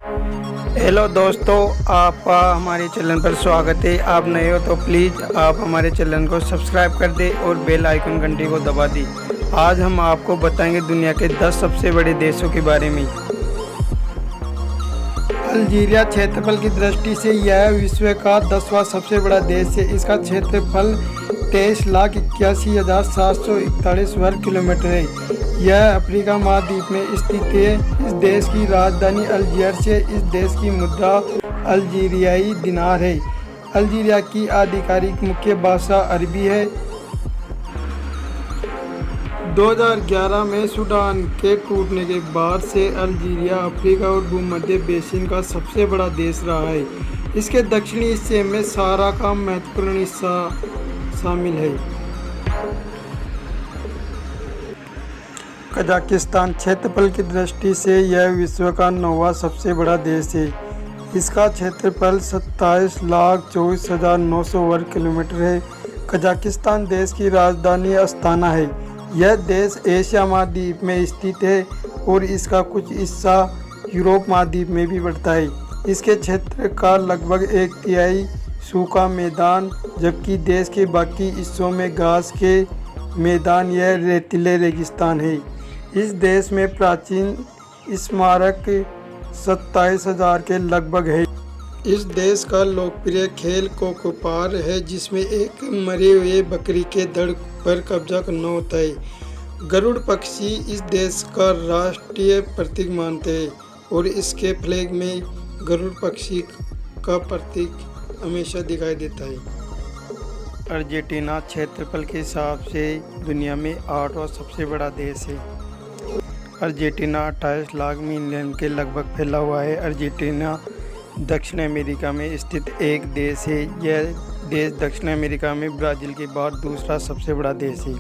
Hello दोस्तों, आपका हमारे चैनल पर स्वागत है। आप नए हो तो प्लीज़ आप हमारे चैनल को सब्सक्राइब कर दें और बेल आइकन घंटी को दबा दें। आज हम आपको बताएंगे दुनिया के 10 सबसे बड़े देशों के बारे में। अल्जीरिया क्षेत्रफल की दृष्टि से यह विश्व का 10वां सबसे बड़ा देश है। इसका क्षेत्रफल 23,81,741 वर्ग किलोमीटर है। यह अफ्रीका महाद्वीप में स्थित है। इस देश की राजधानी अल्जियर्स है। इस देश की मुद्रा अल्जीरियाई दिनार है। अल्जीरिया की आधिकारिक मुख्य भाषा अरबी है। 2011 में सूडान के टूटने के बाद से अल्जीरिया अफ्रीका और भूमध्य बेसिन का सबसे बड़ा देश रहा है। इसके दक्षिणी हिस्से में सहारा का महत्वपूर्ण हिस्सा शामिल है। कजाकिस्तान क्षेत्रफल की दृष्टि से यह विश्व का 9वां सबसे बड़ा देश है। इसका क्षेत्रफल 27,24,900 वर्ग किलोमीटर है। कजाकिस्तान देश की राजधानी अस्ताना है। यह देश एशिया महाद्वीप में स्थित है और इसका कुछ हिस्सा यूरोप महाद्वीप में भी पड़ता है। इसके क्षेत्र का लगभग 1/3 सूखा मैदान, जबकि देश के बाकी हिस्सों में घास के मैदान या रेतीले रेगिस्तान है। इस देश में प्राचीन स्मारक 27,000 के लगभग है। इस देश का लोकप्रिय खेल कोकोपार है, जिसमें एक मरे हुए बकरी के धड़ पर कब्जा करना होता है। गरुड़ पक्षी इस देश का राष्ट्रीय प्रतीक मानते हैं और इसके फ्लैग में गरुड़ पक्षी का प्रतीक हमेशा दिखाई देता है। अर्जेंटीना क्षेत्रफल के हिसाब से दुनिया में 8वां सबसे बड़ा देश है। अर्जेंटीना 28 लाख मिलियन के लगभग फैला हुआ है। अर्जेंटीना दक्षिण अमेरिका में स्थित एक देश है। यह देश दक्षिण अमेरिका में ब्राज़ील के बाद दूसरा सबसे बड़ा देश है।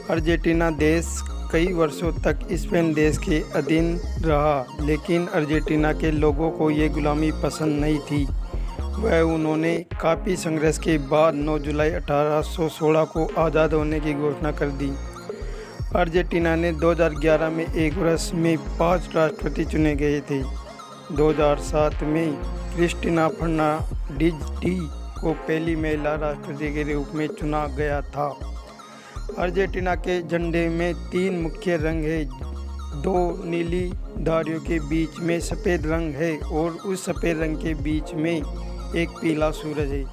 अर्जेंटीना देश कई वर्षों तक स्पेन देश के अधीन रहा, लेकिन अर्जेंटीना के लोगों को ये गुलामी पसंद नहीं थी। उन्होंने काफ़ी संघर्ष के बाद 9 जुलाई 1816 को आज़ाद होने की घोषणा कर दी। अर्जेंटीना ने 2011 में एक वर्ष में 5 राष्ट्रपति चुने गए थे। 2007 में क्रिस्टीना फर्नांडीज को पहली महिला राष्ट्रपति के रूप में चुना गया था। अर्जेंटीना के झंडे में 3 मुख्य रंग हैं। 2 नीली धारियों के बीच में सफ़ेद रंग है और उस सफ़ेद रंग के बीच में एक पीला सूरज है।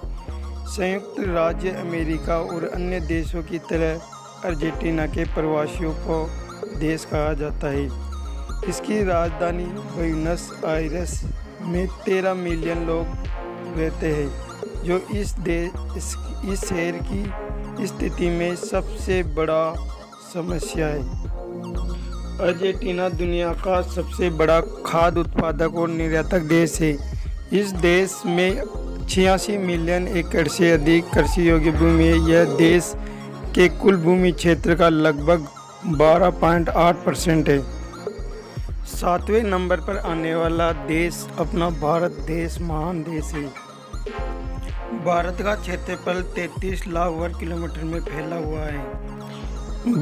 संयुक्त राज्य अमेरिका और अन्य देशों की तरह अर्जेंटीना के प्रवासियों को देश कहा जाता है। इसकी राजधानी ब्यूनस आयर्स में 13 मिलियन लोग रहते हैं, जो इस शहर की स्थिति में सबसे बड़ा समस्या है। अर्जेंटीना दुनिया का सबसे बड़ा खाद्य उत्पादक और निर्यातक देश है। इस देश में 86 मिलियन एकड़ से अधिक कृषि योग्य भूमि है। यह देश के कुल भूमि क्षेत्र का लगभग 12.8% है। 7वें नंबर पर आने वाला देश अपना भारत देश महान देश है। भारत का क्षेत्रफल 33 लाख वर्ग किलोमीटर में फैला हुआ है।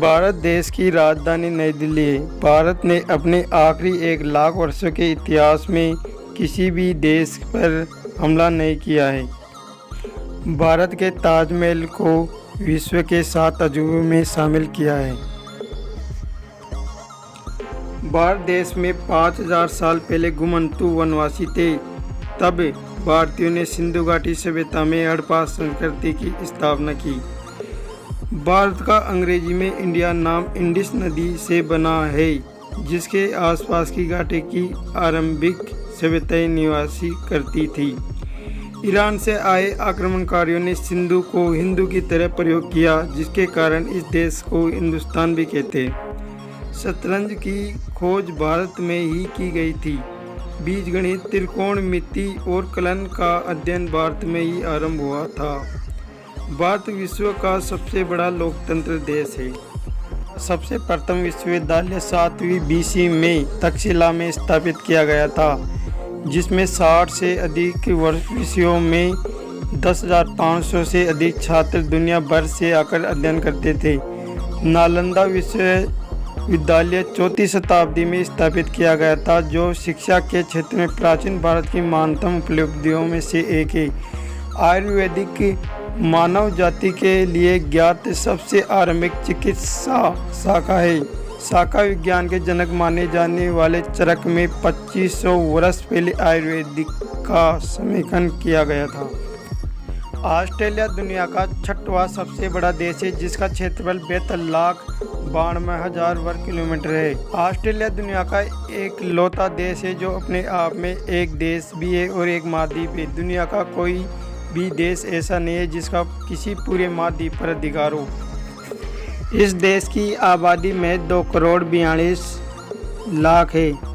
भारत देश की राजधानी नई दिल्ली है। भारत ने अपने आखिरी 1 लाख वर्षों के इतिहास में किसी भी देश पर हमला नहीं किया है। भारत के ताजमहल को विश्व के 7 अजूबों में शामिल किया है। भारत देश में 5000 साल पहले घुमंतू वनवासी थे। तब भारतीयों ने सिंधु घाटी सभ्यता में हड़प्पा संस्कृति की स्थापना की। भारत का अंग्रेजी में इंडिया नाम इंडिस नदी से बना है, जिसके आसपास की घाटी की आरंभिक सभ्यताएं निवासी करती थी। ईरान से आए आक्रमणकारियों ने सिंधु को हिंदू की तरह प्रयोग किया, जिसके कारण इस देश को हिंदुस्तान भी कहते हैं। शतरंज की खोज भारत में ही की गई थी। बीजगणित, त्रिकोणमिति और कलन का अध्ययन भारत में ही आरंभ हुआ था। भारत विश्व का सबसे बड़ा लोकतंत्र देश है। सबसे प्रथम विश्वविद्यालय 7वीं BC में तक्षशिला में स्थापित किया गया था, जिसमें 60 से अधिक विषयों में 10,500 से अधिक छात्र दुनिया भर से आकर अध्ययन करते थे। नालंदा विद्यालय 4वीं शताब्दी में स्थापित किया गया था, जो शिक्षा के क्षेत्र में प्राचीन भारत की महानतम उपलब्धियों में से एक है। आयुर्वेदिक मानव जाति के लिए ज्ञात सबसे आरंभिक चिकित्सा शाखा है। शाखा विज्ञान के जनक माने जाने वाले चरक में 2500 वर्ष पहले आयुर्वेदिक का समेकन किया गया था। ऑस्ट्रेलिया दुनिया का 6वां सबसे बड़ा देश है, जिसका क्षेत्रफल 42,92,000 वर्ग किलोमीटर है। ऑस्ट्रेलिया दुनिया का एकलौता देश है जो अपने आप में एक देश भी है और एक महाद्वीप है। दुनिया का कोई भी देश ऐसा नहीं है जिसका किसी पूरे महाद्वीप पर अधिकार हो। इस देश की आबादी में 2,42,00,000 है।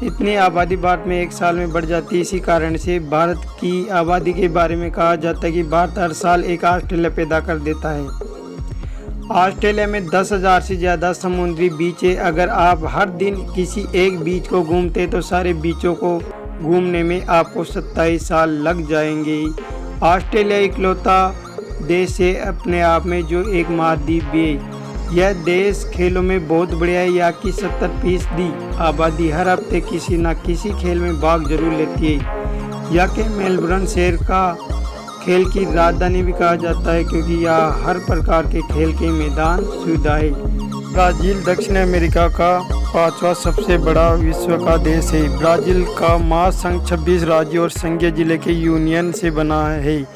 इतनी आबादी भारत में एक साल में बढ़ जाती है। इसी कारण से भारत की आबादी के बारे में कहा जाता है कि भारत हर साल एक ऑस्ट्रेलिया पैदा कर देता है। ऑस्ट्रेलिया में 10,000 से ज़्यादा समुद्री बीच है। अगर आप हर दिन किसी एक बीच को घूमते तो सारे बीचों को घूमने में आपको 27 साल लग जाएंगे। ऑस्ट्रेलिया इकलौता देश है अपने आप में जो एक महाद्वीप भी है। यह देश खेलों में बहुत बढ़िया है। यहाँ की 70% आबादी हर हफ्ते किसी न किसी खेल में भाग जरूर लेती है। यहाँ के मेलबर्न शहर का खेल की राजधानी भी कहा जाता है, क्योंकि यहाँ हर प्रकार के खेल के मैदान सुविधा है। ब्राज़ील दक्षिण अमेरिका का 5वां सबसे बड़ा विश्व का देश है। ब्राज़ील का महासंघ 26 राज्यों और संघीय जिले के यूनियन से बना है।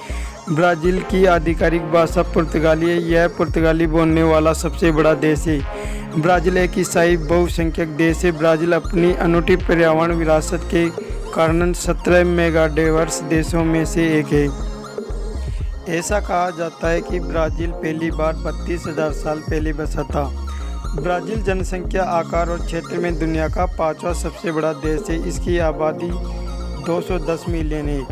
ब्राज़ील की आधिकारिक भाषा पुर्तगाली है। यह पुर्तगाली बोलने वाला सबसे बड़ा देश है। ब्राज़ील एक ईसाई बहुसंख्यक देश है। ब्राज़ील अपनी अनूठी पर्यावरण विरासत के कारण 17 मेगाडाइवर्स देशों में से एक है। ऐसा कहा जाता है कि ब्राज़ील पहली बार 32,000 साल पहले बसा था। ब्राज़ील जनसंख्या, आकार और क्षेत्र में दुनिया का 5वां सबसे बड़ा देश है। इसकी आबादी 210 मिलियन है।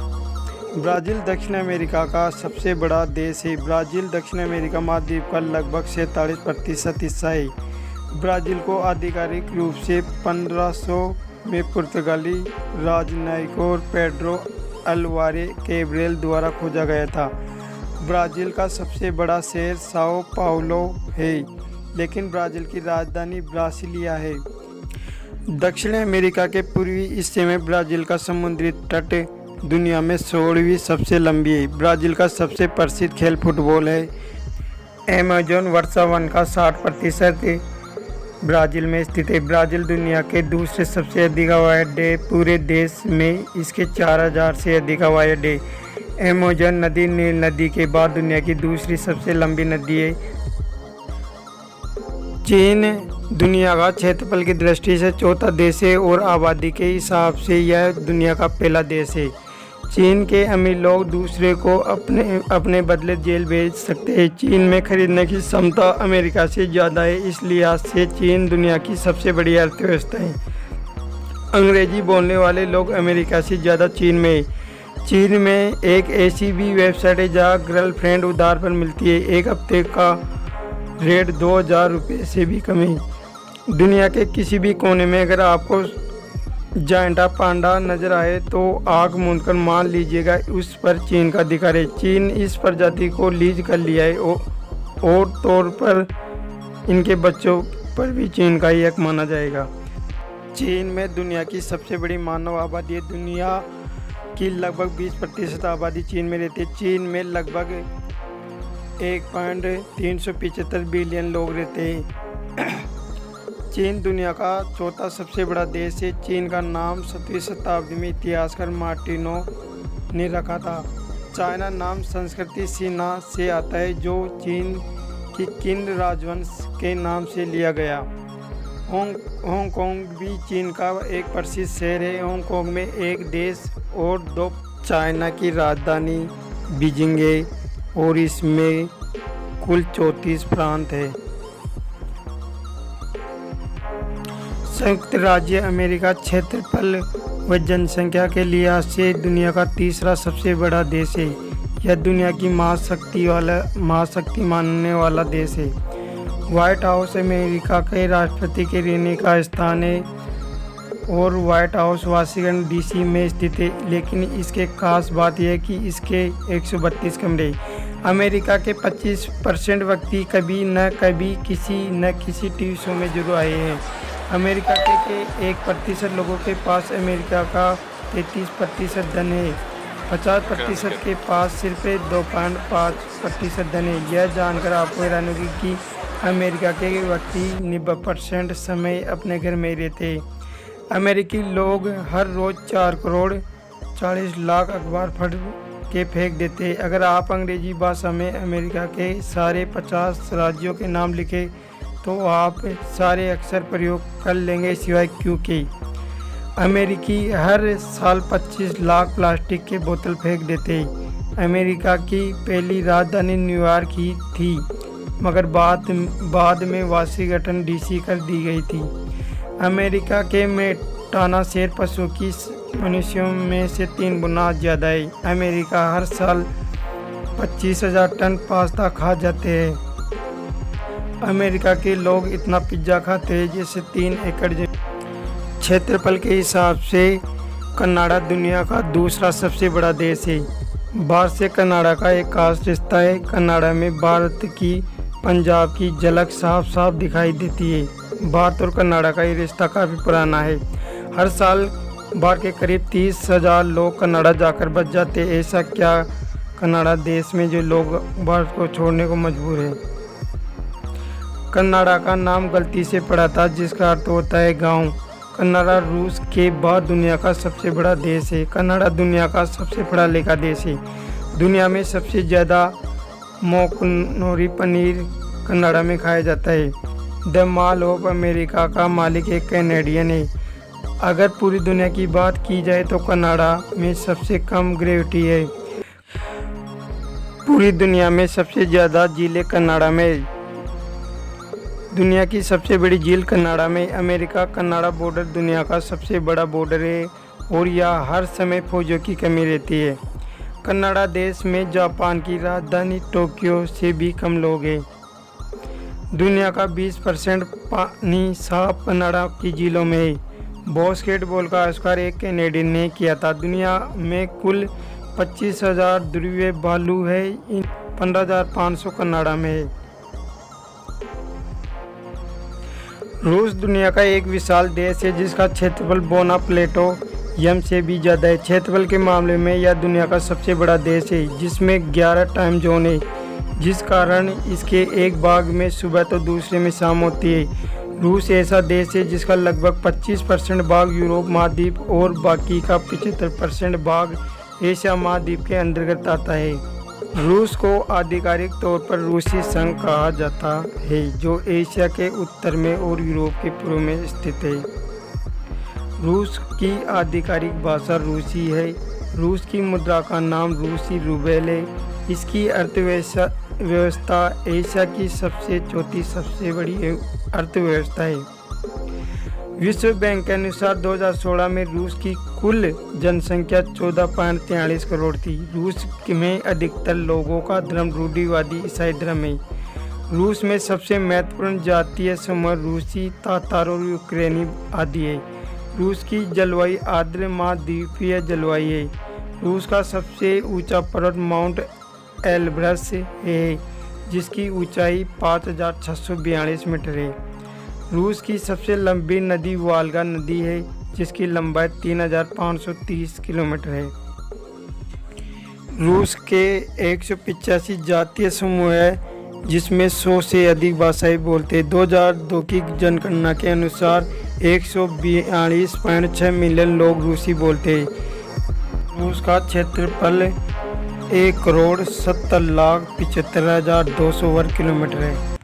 ब्राज़ील दक्षिण अमेरिका का सबसे बड़ा देश है। ब्राज़ील दक्षिण अमेरिका महाद्वीप का लगभग 47% हिस्सा है। ब्राज़ील को आधिकारिक रूप से 1500 में पुर्तगाली राजनयिक पेड्रो अल्वारे कैब्रियल द्वारा खोजा गया था। ब्राज़ील का सबसे बड़ा शहर साओ पाउलो है, लेकिन ब्राज़ील की राजधानी ब्रासिलिया है। दक्षिण अमेरिका के पूर्वी हिस्से में ब्राज़ील का समुद्री तट दुनिया में 16वीं सबसे लंबी है। ब्राज़ील का सबसे प्रसिद्ध खेल फुटबॉल है। अमेज़न वर्षा वन का 60% ब्राज़ील में स्थित है। ब्राज़ील दुनिया के दूसरे सबसे अधिक हवाई अड्डे, पूरे देश में इसके 4000 से अधिक हवाई अड्डे। अमेज़न नदी नील नदी के बाद दुनिया की दूसरी सबसे लंबी नदी है। चीन दुनिया का क्षेत्रफल की दृष्टि से चौथा देश है और आबादी के हिसाब से यह दुनिया का पहला देश है। चीन के अमीर लोग दूसरे को अपने बदले जेल भेज सकते हैं। चीन में खरीदने की क्षमता अमेरिका से ज़्यादा है। इस लिहाज से चीन दुनिया की सबसे बड़ी अर्थव्यवस्था है। अंग्रेजी बोलने वाले लोग अमेरिका से ज़्यादा चीन में है। चीन में एक ऐसी भी वेबसाइट है जहाँ गर्लफ्रेंड उधार पर मिलती है। एक हफ्ते का रेट 2000 रुपये से भी कम है। दुनिया के किसी भी कोने में अगर आपको जायंटा पांडा नजर आए तो आँख मूंदकर मान लीजिएगा उस पर चीन का अधिकार है। चीन इस प्रजाति को लीज कर लिया है और तौर पर इनके बच्चों पर भी चीन का ही हक माना जाएगा। चीन में दुनिया की सबसे बड़ी मानव आबादी है। दुनिया की लगभग 20% आबादी चीन में रहती है। चीन में लगभग 1.375 बिलियन लोग रहते हैं। चीन दुनिया का चौथा सबसे बड़ा देश है। चीन का नाम 7वीं शताब्दी में इतिहासकार मार्टिनो ने रखा था। चाइना नाम संस्कृति सीना से आता है, जो चीन की किन राजवंश के नाम से लिया गया। हांगकांग भी चीन का एक प्रसिद्ध शहर है। हांगकांग में एक देश और 2 चाइना की राजधानी बीजिंग है और इसमें कुल 34 प्रांत है। संयुक्त राज्य अमेरिका क्षेत्रफल व जनसंख्या के लिहाज से दुनिया का तीसरा सबसे बड़ा देश है। यह दुनिया की महाशक्ति मानने वाला देश है। व्हाइट हाउस अमेरिका के राष्ट्रपति के रहने का स्थान है और व्हाइट हाउस वाशिंगटन DC में स्थित है। लेकिन इसके खास बात यह है कि इसके 132 कमरे। अमेरिका के 25% व्यक्ति कभी न किसी टीवी शो में जरूर आए हैं। अमेरिका के 1% लोगों के पास अमेरिका का 33% धन है। 50% के पास सिर्फ 2.5% धन है। यह जानकर आपको हैरानी होगी कि अमेरिका के व्यक्ति 90% समय अपने घर में रहते हैं। अमेरिकी लोग हर रोज़ 4 करोड़ 40 लाख अखबार पढ़ के फेंक देते हैं। अगर आप अंग्रेजी भाषा में अमेरिका के सारे 50 राज्यों के नाम लिखें तो आप सारे अक्षर प्रयोग कर लेंगे, सिवाय क्योंकि अमेरिकी हर साल 25 लाख प्लास्टिक के बोतल फेंक देते हैं। अमेरिका की पहली राजधानी न्यूयॉर्क ही थी, मगर बाद में वाशिंगटन डीसी कर दी गई थी। अमेरिका के मेटाना शहर पशुओं की मनुष्यों में से 3 गुना ज़्यादा है। अमेरिका हर साल 25,000 टन पास्ता खा जाते हैं। अमेरिका के लोग इतना पिज्ज़ा खाते हैं जैसे 3 एकड़ क्षेत्रफल के हिसाब से कनाडा दुनिया का दूसरा सबसे बड़ा देश है। भारत से कनाडा का एक खास रिश्ता है। कनाडा में भारत की पंजाब की झलक साफ साफ दिखाई देती है। भारत और कनाडा का ये रिश्ता काफ़ी पुराना है। हर साल बाहर के करीब 30,000 लोग कनाडा जाकर बच जाते हैं। ऐसा क्या कनाडा देश में जो लोग भारत को छोड़ने को मजबूर है। कनाडा का नाम गलती से पड़ा था, जिसका अर्थ होता है गांव। कनाडा रूस के बाद दुनिया का सबसे बड़ा देश है। कनाडा दुनिया का सबसे पढ़ा लिखा देश है। दुनिया में सबसे ज़्यादा मोकनोरी पनीर कनाडा में खाया जाता है। द मॉल ऑफ अमेरिका का मालिक एक कैनेडियन है। अगर पूरी दुनिया की बात की जाए तो कनाडा में सबसे कम ग्रेविटी है। पूरी दुनिया में सबसे ज़्यादा झीलें कनाडा में। दुनिया की सबसे बड़ी झील कनाडा में। अमेरिका कनाडा बॉर्डर दुनिया का सबसे बड़ा बॉर्डर है और यहाँ हर समय फौजों की कमी रहती है। कनाडा देश में जापान की राजधानी टोक्यो से भी कम लोग हैं। दुनिया का 20% पानी साफ कनाडा की झीलों में है। बास्केटबॉल का आविष्कार एक कैनेडियन ने किया था। दुनिया में कुल 25,000 ध्रुवीय भालू है। 15,500 कनाडा में है। रूस दुनिया का एक विशाल देश है जिसका क्षेत्रफल बोना प्लेटो यम से भी ज़्यादा है। क्षेत्रफल के मामले में यह दुनिया का सबसे बड़ा देश है, जिसमें 11 टाइम जोन है, जिस कारण इसके एक भाग में सुबह तो दूसरे में शाम होती है। रूस ऐसा देश है जिसका लगभग 25% भाग यूरोप महाद्वीप और बाकी का 75% भाग एशिया महाद्वीप के अंतर्गत आता है। रूस को आधिकारिक तौर पर रूसी संघ कहा जाता है, जो एशिया के उत्तर में और यूरोप के पूर्व में स्थित है। रूस की आधिकारिक भाषा रूसी है। रूस की मुद्रा का नाम रूसी रूबेल है। इसकी अर्थव्यवस्था एशिया की चौथी सबसे बड़ी अर्थव्यवस्था है। विश्व बैंक के अनुसार 2016 में रूस की कुल जनसंख्या 14.43 करोड़ थी। रूस में अधिकतर लोगों का धर्म रूढ़िवादी ईसाई धर्म है। रूस में सबसे महत्वपूर्ण जातीय समूह रूसी, तातार और यूक्रेनी आदि है। रूस की जलवायु आर्द्र महाद्वीपीय जलवायु है। रूस का सबसे ऊंचा पर्वत माउंट एल्ब्रस है, जिसकी ऊंचाई 5,642 मीटर है। रूस की सबसे लंबी नदी वाल्गा नदी है, जिसकी लंबाई 3,530 किलोमीटर है। रूस के 185 जातीय समूह है, जिसमें 100 से अधिक भाषाएं बोलते हैं। 2002 की जनगणना के अनुसार 142.6 मिलियन लोग रूसी बोलते हैं। रूस का क्षेत्रफल 1,70,75,200 वर्ग किलोमीटर है।